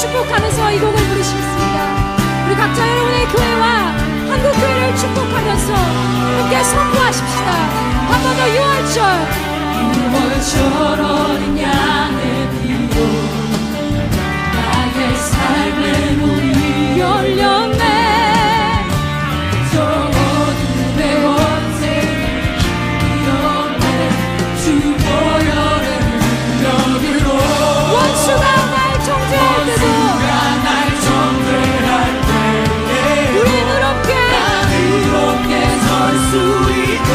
축복하면서 이 곡을 부르시겠습니다. 우리 각자 여러분의 교회와 한국교회를 축복하면서 함께 선포하십시다. 한 번 더 6월절 어린 양의 피로 나의 삶의 문이 열렸네. 저 어둠의 원색이 이었네. 주 보혈의 능력으로 원수가 날 정죄할 때도 우린 의롭게 설 수 있네.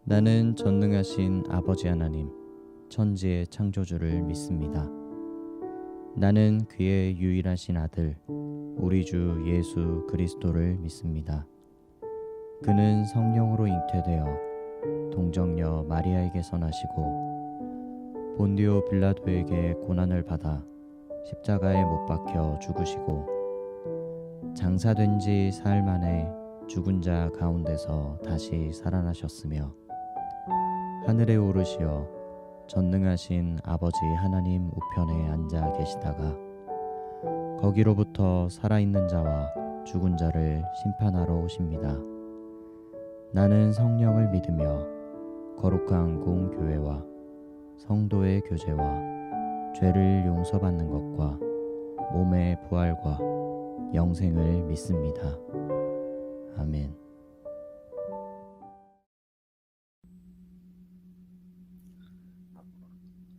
나는 전능하신 아버지 하나님, 천지의 창조주를 믿습니다. 나는 그의 유일하신 아들, 우리 주 예수 그리스도를 믿습니다. 그는 성령으로 잉태되어 동정녀 마리아에게서 나시고 본디오 빌라도에게 고난을 받아 십자가에 못 박혀 죽으시고 장사된 지 사흘 만에 죽은 자 가운데서 다시 살아나셨으며 하늘에 오르시어 전능하신 아버지 하나님 우편에 앉아 계시다가 거기로부터 살아있는 자와 죽은 자를 심판하러 오십니다. 나는 성령을 믿으며 거룩한 공교회와 성도의 교제와 죄를 용서받는 것과 몸의 부활과 영생을 믿습니다. 아멘.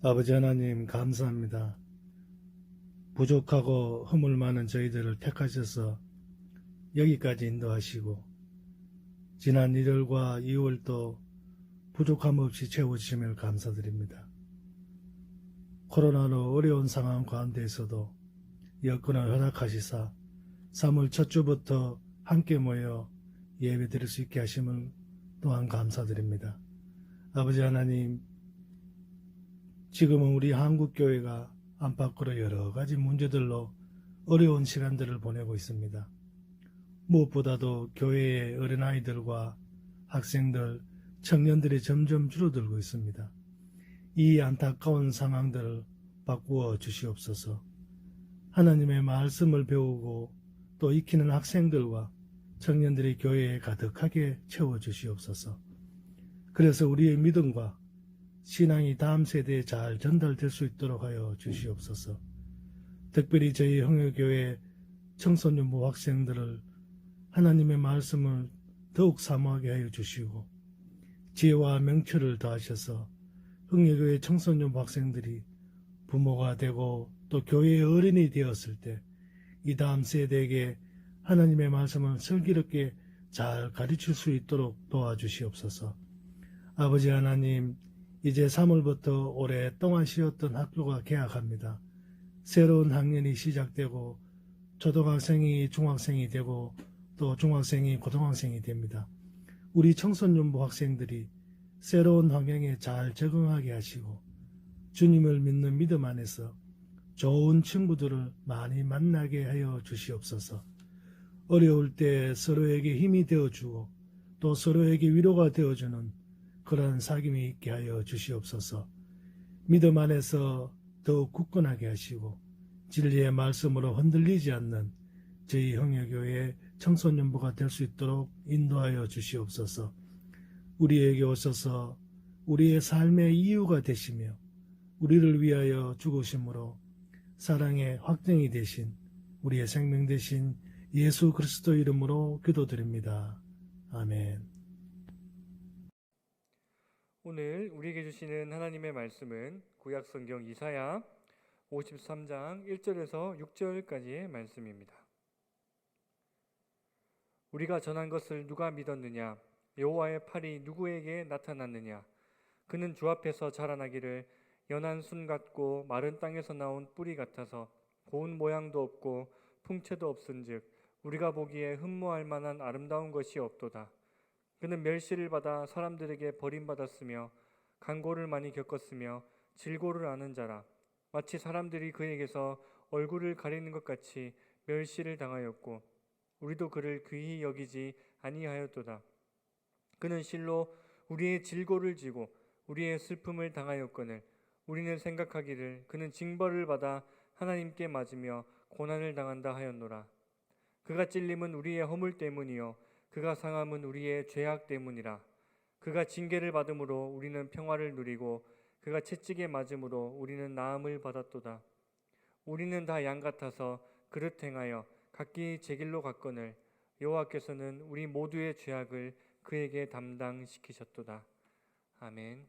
아버지 하나님 감사합니다. 부족하고 허물 많은 저희들을 택하셔서 여기까지 인도하시고 지난 1월과 2월도 부족함 없이 채워주심을 감사드립니다. 코로나로 어려운 상황 가운데에서도 여건을 허락하시사 3월 첫 주부터 함께 모여 예배드릴 수 있게 하심을 또한 감사드립니다. 아버지 하나님, 지금은 우리 한국교회가 안팎으로 여러 가지 문제들로 어려운 시간들을 보내고 있습니다. 무엇보다도 교회의 어린아이들과 학생들, 청년들이 점점 줄어들고 있습니다. 이 안타까운 상황들을 바꾸어 주시옵소서. 하나님의 말씀을 배우고 또 익히는 학생들과 청년들이 교회에 가득하게 채워주시옵소서. 그래서 우리의 믿음과 신앙이 다음 세대에 잘 전달될 수 있도록 하여 주시옵소서. 특별히 저희 형제교회 청소년부 학생들을 하나님의 말씀을 더욱 사모하게 하여 주시고 지혜와 명철을 더하셔서 형제교회 청소년부 학생들이 부모가 되고 또 교회의 어른이 되었을 때 이 다음 세대에게 하나님의 말씀을 슬기롭게 잘 가르칠 수 있도록 도와주시옵소서. 아버지 하나님, 이제 3월부터 오랫동안 쉬었던 학교가 개학합니다. 새로운 학년이 시작되고 초등학생이 중학생이 되고 또 중학생이 고등학생이 됩니다. 우리 청소년부 학생들이 새로운 환경에 잘 적응하게 하시고 주님을 믿는 믿음 안에서 좋은 친구들을 많이 만나게 하여 주시옵소서. 어려울 때 서로에게 힘이 되어주고 또 서로에게 위로가 되어주는 그런 사귐이 있게 하여 주시옵소서. 믿음 안에서 더욱 굳건하게 하시고 진리의 말씀으로 흔들리지 않는 저희 형제교회 청소년부가 될 수 있도록 인도하여 주시옵소서. 우리에게 오셔서 우리의 삶의 이유가 되시며 우리를 위하여 죽으심으로 사랑의 확정이 되신 우리의 생명 되신 예수 그리스도 이름으로 기도드립니다. 아멘. 오늘 우리에게 주시는 하나님의 말씀은 구약성경 이사야 53장 1절에서 6절까지의 말씀입니다. 우리가 전한 것을 누가 믿었느냐? 여호와의 팔이 누구에게 나타났느냐? 그는 주 앞에서 자라나기를 연한 순 같고 마른 땅에서 나온 뿌리 같아서 고운 모양도 없고 풍채도 없은즉 우리가 보기에 흠모할 만한 아름다운 것이 없도다. 그는 멸시를 받아 사람들에게 버림받았으며 간고를 많이 겪었으며 질고를 아는 자라. 마치 사람들이 그에게서 얼굴을 가리는 것 같이 멸시를 당하였고 우리도 그를 귀히 여기지 아니하였도다. 그는 실로 우리의 질고를 지고 우리의 슬픔을 당하였거늘 우리는 생각하기를 그는 징벌을 받아 하나님께 맞으며 고난을 당한다 하였노라. 그가 찔림은 우리의 허물 때문이요 그가 상함은 우리의 죄악 때문이라. 그가 징계를 받음으로 우리는 평화를 누리고 그가 채찍에 맞음으로 우리는 나음을 받았도다. 우리는 다 양 같아서 그릇 행하여 각기 제 길로 갔거늘 여호와께서는 우리 모두의 죄악을 그에게 담당시키셨도다. 아멘.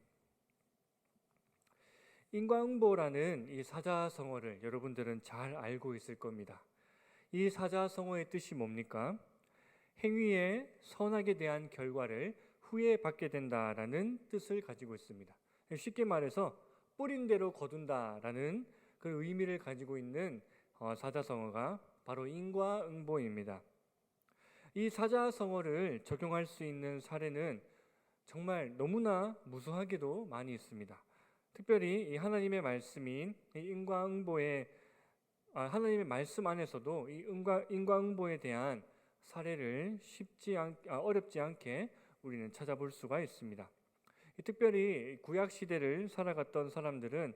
인과응보라는 이 사자성어를 여러분들은 잘 알고 있을 겁니다. 이 사자성어의 뜻이 뭡니까? 행위에 선하게 대한 결과를 후에 받게 된다라는 뜻을 가지고 있습니다. 쉽게 말해서 뿌린 대로 거둔다라는 그 의미를 가지고 있는 사자성어가 바로 인과응보입니다. 이 사자성어를 적용할 수 있는 사례는 정말 너무나 무수하게도 많이 있습니다. 특별히 이 하나님의 말씀인 이 인과응보의 하나님의 말씀 안에서도 이 인과응보에 대한 사례를 어렵지 않게 우리는 찾아볼 수가 있습니다. 특별히 구약 시대를 살아갔던 사람들은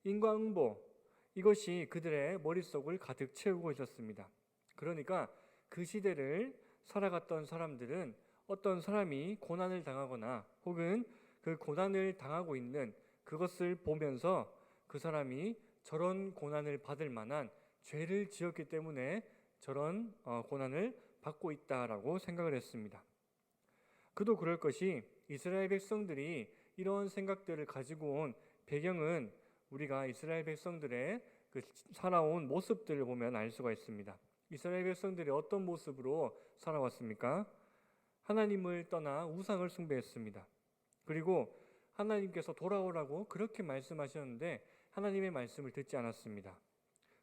인과응보 이것이 그들의 머릿속을 가득 채우고 있었습니다. 그러니까 그 시대를 살아갔던 사람들은 어떤 사람이 고난을 당하거나 혹은 그 고난을 당하고 있는 그것을 보면서 그 사람이 저런 고난을 받을 만한 죄를 지었기 때문에 저런 고난을 받고 있다라고 생각을 했습니다. 그도 그럴 것이 이스라엘 백성들이 이런 생각들을 가지고 온 배경은 우리가 이스라엘 백성들의 그 살아온 모습들을 보면 알 수가 있습니다. 이스라엘 백성들이 어떤 모습으로 살아왔습니까? 하나님을 떠나 우상을 숭배했습니다. 그리고 하나님께서 돌아오라고 그렇게 말씀하셨는데 하나님의 말씀을 듣지 않았습니다.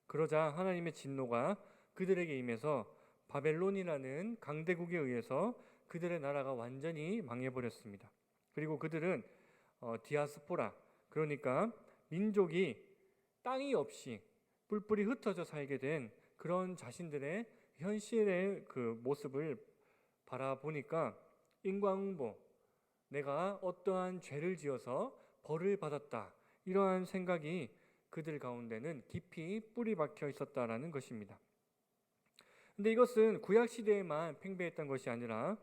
그러자 하나님의 진노가 그들에게 임해서 바벨론이라는 강대국에 의해서 그들의 나라가 완전히 망해버렸습니다. 그리고 그들은 디아스포라, 그러니까 민족이 땅이 없이 뿔뿔이 흩어져 살게 된 그런 자신들의 현실의 그 모습을 바라보니까 인과응보, 내가 어떠한 죄를 지어서 벌을 받았다, 이러한 생각이 그들 가운데는 깊이 뿌리 박혀 있었다라는 것입니다. 근데 이것은 구약 시대에만 팽배했던 것이 아니라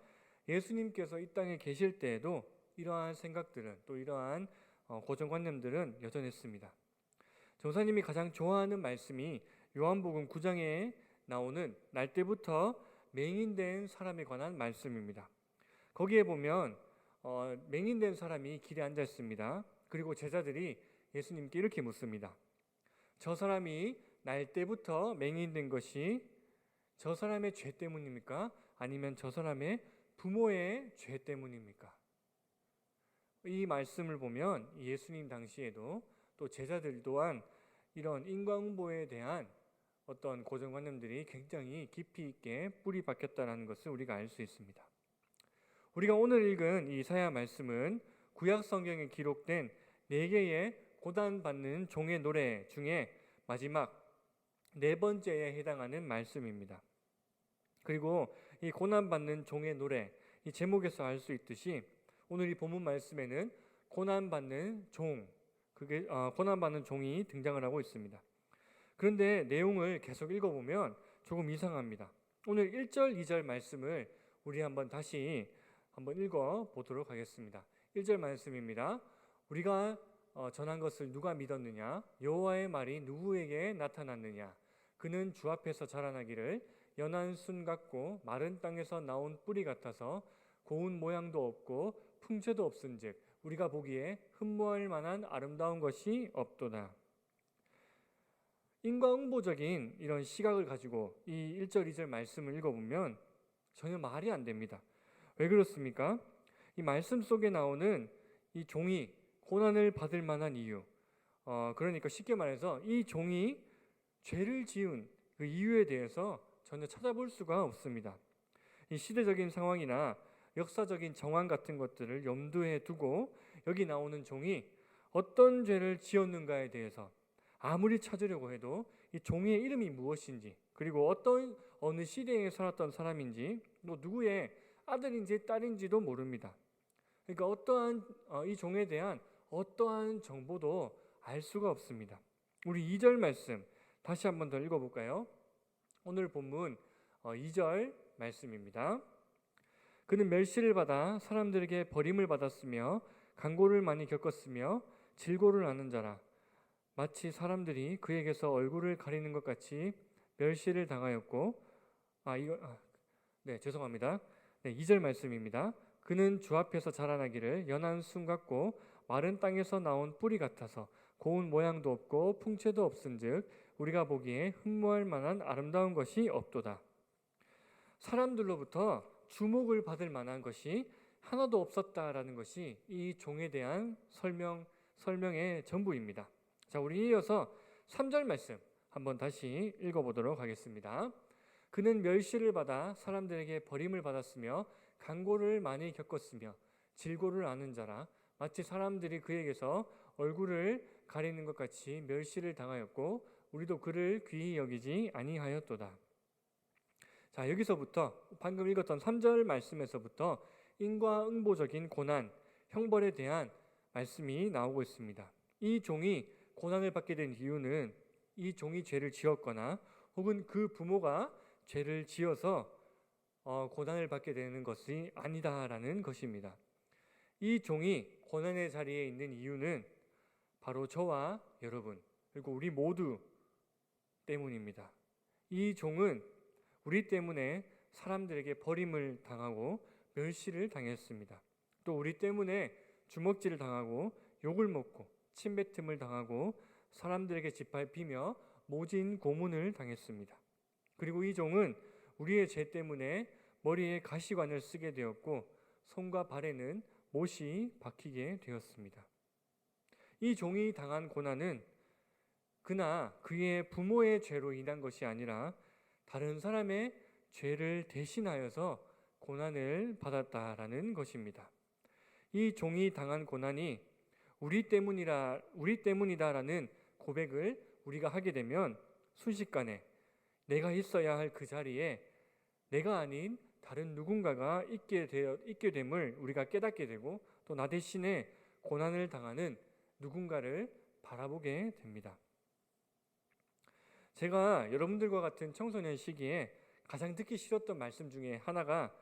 예수님께서 이 땅에 계실 때에도 이러한 생각들은, 또 이러한 고정관념들은 여전했습니다. 전사님이 가장 좋아하는 말씀이 요한복음 9장에 나오는 날 때부터 맹인된 사람에 관한 말씀입니다. 거기에 보면 맹인된 사람이 길에 앉아 있습니다. 그리고 제자들이 예수님께 이렇게 묻습니다. 저 사람이 날 때부터 맹인된 것이 저 사람의 죄 때문입니까? 아니면 저 사람의 부모의 죄 때문입니까? 이 말씀을 보면 예수님 당시에도 또 제자들 또한 이런 인과응보에 대한 어떤 고정관념들이 굉장히 깊이 있게 뿌리 박혔다는 것을 우리가 알 수 있습니다. 우리가 오늘 읽은 이 이사야 말씀은 구약 성경에 기록된 4개의 고난받는 종의 노래 중에 마지막 4번째에 해당하는 말씀입니다. 그리고 이 고난받는 종의 노래, 이 제목에서 알 수 있듯이 오늘 이 본문 말씀에는 고난받는 종이 등장을 하고 있습니다. 그런데 내용을 계속 읽어보면 조금 이상합니다. 오늘 1절, 2절 말씀을 우리 다시 한번 읽어보도록 하겠습니다. 1절 말씀입니다. 우리가 전한 것을 누가 믿었느냐? 여호와의 말이 누구에게 나타났느냐? 그는 주 앞에서 자라나기를 연한 순 같고 마른 땅에서 나온 뿌리 같아서 고운 모양도 없고 풍채도 없은즉 우리가 보기에 흠모할 만한 아름다운 것이 없도다. 인과응보적인 이런 시각을 가지고 이 1절, 2절 말씀을 읽어보면 전혀 말이 안 됩니다. 왜 그렇습니까? 이 말씀 속에 나오는 이 종이 고난을 받을 만한 이유, 그러니까 쉽게 말해서 이 종이 죄를 지은 그 이유에 대해서 전혀 찾아볼 수가 없습니다. 이 시대적인 상황이나 역사적인 정황 같은 것들을 염두에 두고 여기 나오는 종이 어떤 죄를 지었는가에 대해서 아무리 찾으려고 해도 이 종의 이름이 무엇인지, 그리고 어느 시대에 살았던 사람인지, 또 누구의 아들인지 딸인지도 모릅니다. 그러니까 이 종에 대한 어떠한 정보도 알 수가 없습니다. 우리 2절 말씀 다시 한번 더 읽어볼까요? 오늘 본문 2절 말씀입니다. 그는 멸시를 받아 사람들에게 버림을 받았으며 강고를 많이 겪었으며 질고를 하는 자라. 마치 사람들이 그에게서 얼굴을 가리는 것 같이 멸시를 당하였고, 죄송합니다. 2절 말씀입니다. 그는 주 앞에서 자라나기를 연한 순 같고 마른 땅에서 나온 뿌리 같아서 고운 모양도 없고 풍채도 없은즉 우리가 보기에 흠모할 만한 아름다운 것이 없도다. 사람들로부터 주목을 받을 만한 것이 하나도 없었다라는 것이 이 종에 대한 설명의 전부입니다. 자, 우리 이어서 3절 말씀 한번 다시 읽어보도록 하겠습니다. 그는 멸시를 받아 사람들에게 버림을 받았으며 간고를 많이 겪었으며 질고를 아는 자라. 마치 사람들이 그에게서 얼굴을 가리는 것 같이 멸시를 당하였고 우리도 그를 귀히 여기지 아니하였도다. 자, 여기서부터 방금 읽었던 3절 말씀에서부터 인과응보적인 고난, 형벌에 대한 말씀이 나오고 있습니다. 이 종이 고난을 받게 된 이유는 이 종이 죄를 지었거나 혹은 그 부모가 죄를 지어서 고난을 받게 되는 것이 아니다라는 것입니다. 이 종이 고난의 자리에 있는 이유는 바로 저와 여러분 그리고 우리 모두 때문입니다. 이 종은 우리 때문에 사람들에게 버림을 당하고 멸시를 당했습니다. 또 우리 때문에 주먹질을 당하고 욕을 먹고 침뱉음을 당하고 사람들에게 짓밟히며 모진 고문을 당했습니다. 그리고 이 종은 우리의 죄 때문에 머리에 가시관을 쓰게 되었고 손과 발에는 못이 박히게 되었습니다. 이 종이 당한 고난은 그나 그의 부모의 죄로 인한 것이 아니라 다른 사람의 죄를 대신하여서 고난을 받았다라는 것입니다. 이 종이 당한 고난이 우리 때문이다라는 고백을 우리가 하게 되면 순식간에 내가 있어야 할 그 자리에 내가 아닌 다른 누군가가 있게 됨을 우리가 깨닫게 되고 또 나 대신에 고난을 당하는 누군가를 바라보게 됩니다. 제가 여러분들과 같은 청소년 시기에 가장 듣기 싫었던 말씀 중에 하나가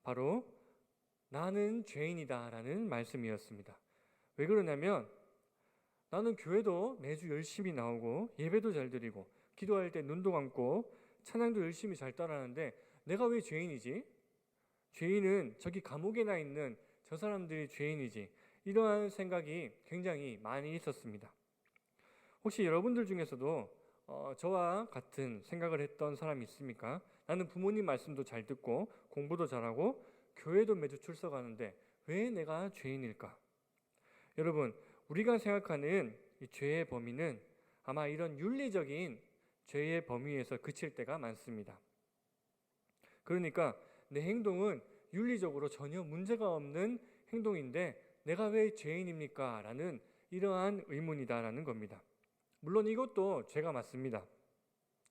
바로 나는 죄인이다라는 말씀이었습니다. 왜 그러냐면 나는 교회도 매주 열심히 나오고 예배도 잘 드리고 기도할 때 눈도 감고 찬양도 열심히 잘 따라하는데 내가 왜 죄인이지? 죄인은 저기 감옥에나 있는 저 사람들이 죄인이지. 이러한 생각이 굉장히 많이 있었습니다. 혹시 여러분들 중에서도 저와 같은 생각을 했던 사람이 있습니까? 나는 부모님 말씀도 잘 듣고 공부도 잘하고 교회도 매주 출석하는데 왜 내가 죄인일까? 여러분, 우리가 생각하는 이 죄의 범위는 아마 이런 윤리적인 죄의 범위에서 그칠 때가 많습니다. 그러니까 내 행동은 윤리적으로 전혀 문제가 없는 행동인데 내가 왜 죄인입니까? 라는 이러한 의문이다라는 겁니다. 물론 이것도 죄가 맞습니다.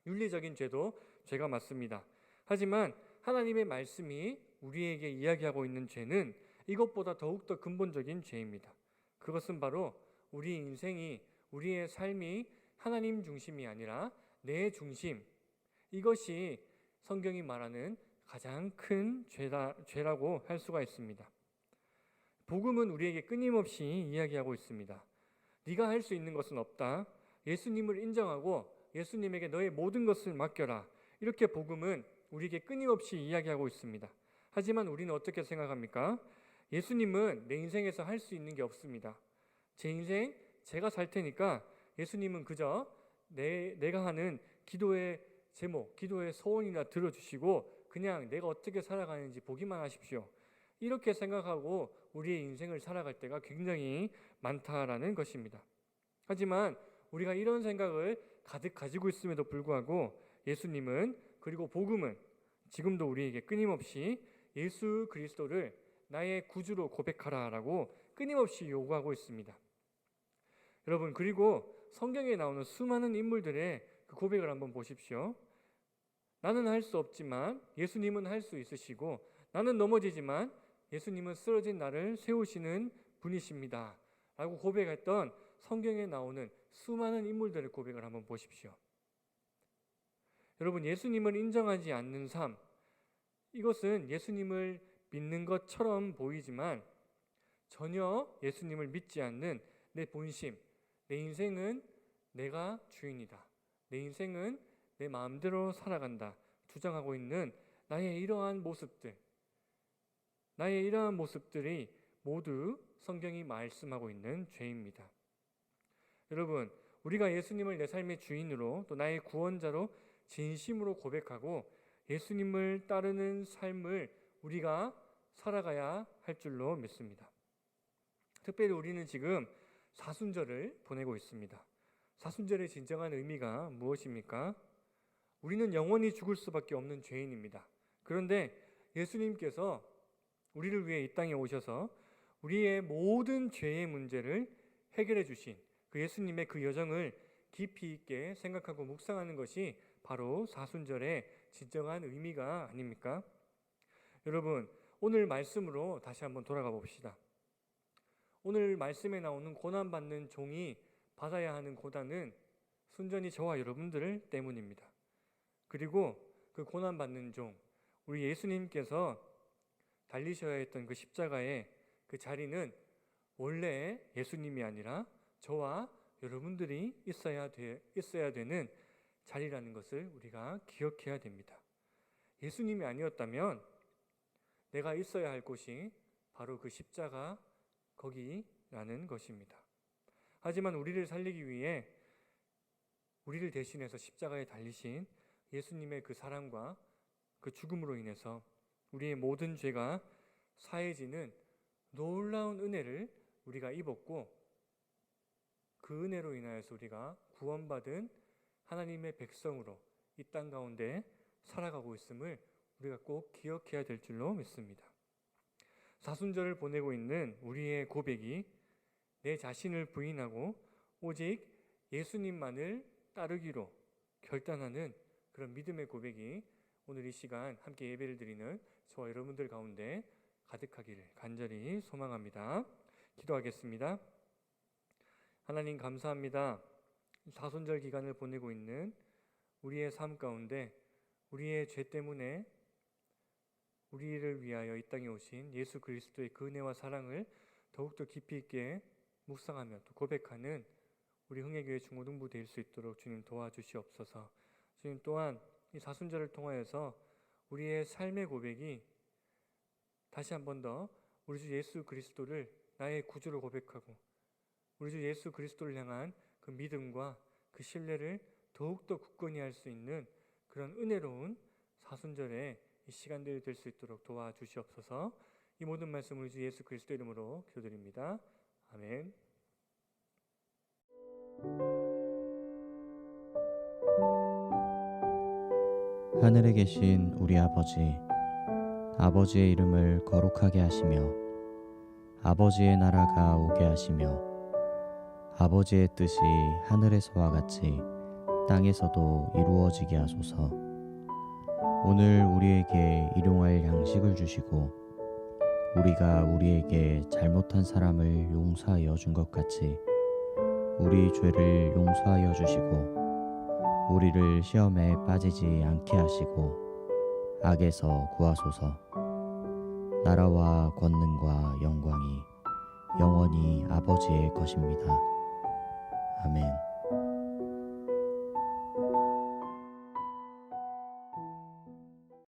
윤리적인 죄도 죄가 맞습니다. 하지만 하나님의 말씀이 우리에게 이야기하고 있는 죄는 이것보다 더욱더 근본적인 죄입니다. 그것은 바로 우리 인생이, 우리의 삶이 하나님 중심이 아니라 내 중심, 이것이 성경이 말하는 가장 큰 죄라고 할 수가 있습니다. 복음은 우리에게 끊임없이 이야기하고 있습니다. 네가 할 수 있는 것은 없다. 예수님을 인정하고 예수님에게 너의 모든 것을 맡겨라. 이렇게 복음은 우리에게 끊임없이 이야기하고 있습니다. 하지만 우리는 어떻게 생각합니까? 예수님은 내 인생에서 할 수 있는 게 없습니다. 제 인생 제가 살 테니까 예수님은 그저 내가 하는 기도의 제목, 기도의 소원이나 들어주시고 그냥 내가 어떻게 살아가는지 보기만 하십시오. 이렇게 생각하고 우리의 인생을 살아갈 때가 굉장히 많다라는 것입니다. 하지만 우리가 이런 생각을 가득 가지고 있음에도 불구하고 예수님은 그리고 복음은 지금도 우리에게 끊임없이 예수 그리스도를 나의 구주로 고백하라라고 끊임없이 요구하고 있습니다. 여러분, 그리고 성경에 나오는 수많은 인물들의 그 고백을 한번 보십시오. 나는 할 수 없지만 예수님은 할 수 있으시고 나는 넘어지지만 예수님은 쓰러진 나를 세우시는 분이십니다 라고 고백했던 성경에 나오는 수많은 인물들의 고백을 한번 보십시오. 여러분, 예수님을 인정하지 않는 삶, 이것은 예수님을 믿는 것처럼 보이지만 전혀 예수님을 믿지 않는 내 본심, 내 인생은 내가 주인이다, 내 인생은 내 마음대로 살아간다 주장하고 있는 나의 이러한 모습들이 모두 성경이 말씀하고 있는 죄입니다. 여러분, 우리가 예수님을 내 삶의 주인으로 또 나의 구원자로 진심으로 고백하고 예수님을 따르는 삶을 우리가 살아가야 할 줄로 믿습니다. 특별히 우리는 지금 사순절을 보내고 있습니다. 사순절의 진정한 의미가 무엇입니까? 우리는 영원히 죽을 수밖에 없는 죄인입니다. 그런데 예수님께서 우리를 위해 이 땅에 오셔서 우리의 모든 죄의 문제를 해결해 주신 그 예수님의 그 여정을 깊이 있게 생각하고 묵상하는 것이 바로 사순절의 진정한 의미가 아닙니까? 여러분, 오늘 말씀으로 다시 한번 돌아가 봅시다. 오늘 말씀에 나오는 고난받는 종이 받아야 하는 고난은 순전히 저와 여러분들 때문입니다. 그리고 그 고난받는 종, 우리 예수님께서 달리셔야 했던 그 십자가의 그 자리는 원래 예수님이 아니라 저와 여러분들이 있어야 되는 자리라는 것을 우리가 기억해야 됩니다. 예수님이 아니었다면 내가 있어야 할 곳이 바로 그 십자가 거기라는 것입니다. 하지만 우리를 살리기 위해 우리를 대신해서 십자가에 달리신 예수님의 그 사랑과 그 죽음으로 인해서 우리의 모든 죄가 사해지는 놀라운 은혜를 우리가 입었고, 그 은혜로 인하여서 우리가 구원받은 하나님의 백성으로 이 땅 가운데 살아가고 있음을 우리가 꼭 기억해야 될 줄로 믿습니다. 사순절을 보내고 있는 우리의 고백이 내 자신을 부인하고 오직 예수님만을 따르기로 결단하는 그런 믿음의 고백이 오늘 이 시간 함께 예배를 드리는 저와 여러분들 가운데 가득하기를 간절히 소망합니다. 기도하겠습니다. 하나님 감사합니다. 사순절 기간을 보내고 있는 우리의 삶 가운데 우리의 죄 때문에 우리를 위하여 이 땅에 오신 예수 그리스도의 그 은혜와 사랑을 더욱더 깊이 있게 묵상하며 또 고백하는 우리 흥해교회 중고등부 될 수 있도록 주님 도와주시옵소서. 주님 또한 이 사순절을 통하여서 우리의 삶의 고백이 다시 한 번 더 우리 주 예수 그리스도를 나의 구주로 고백하고 우리 주 예수 그리스도를 향한 그 믿음과 그 신뢰를 더욱더 굳건히 할 수 있는 그런 은혜로운 사순절의 이 시간들이 될 수 있도록 도와주시옵소서. 이 모든 말씀 우리 주 예수 그리스도 이름으로 기도드립니다. 아멘. 하늘에 계신 우리 아버지, 아버지의 이름을 거룩하게 하시며 아버지의 나라가 오게 하시며 아버지의 뜻이 하늘에서와 같이 땅에서도 이루어지게 하소서. 오늘 우리에게 일용할 양식을 주시고 우리가 우리에게 잘못한 사람을 용서하여 준 것 같이 우리 죄를 용서하여 주시고 우리를 시험에 빠지지 않게 하시고 악에서 구하소서. 나라와 권능과 영광이 영원히 아버지의 것입니다. 아멘.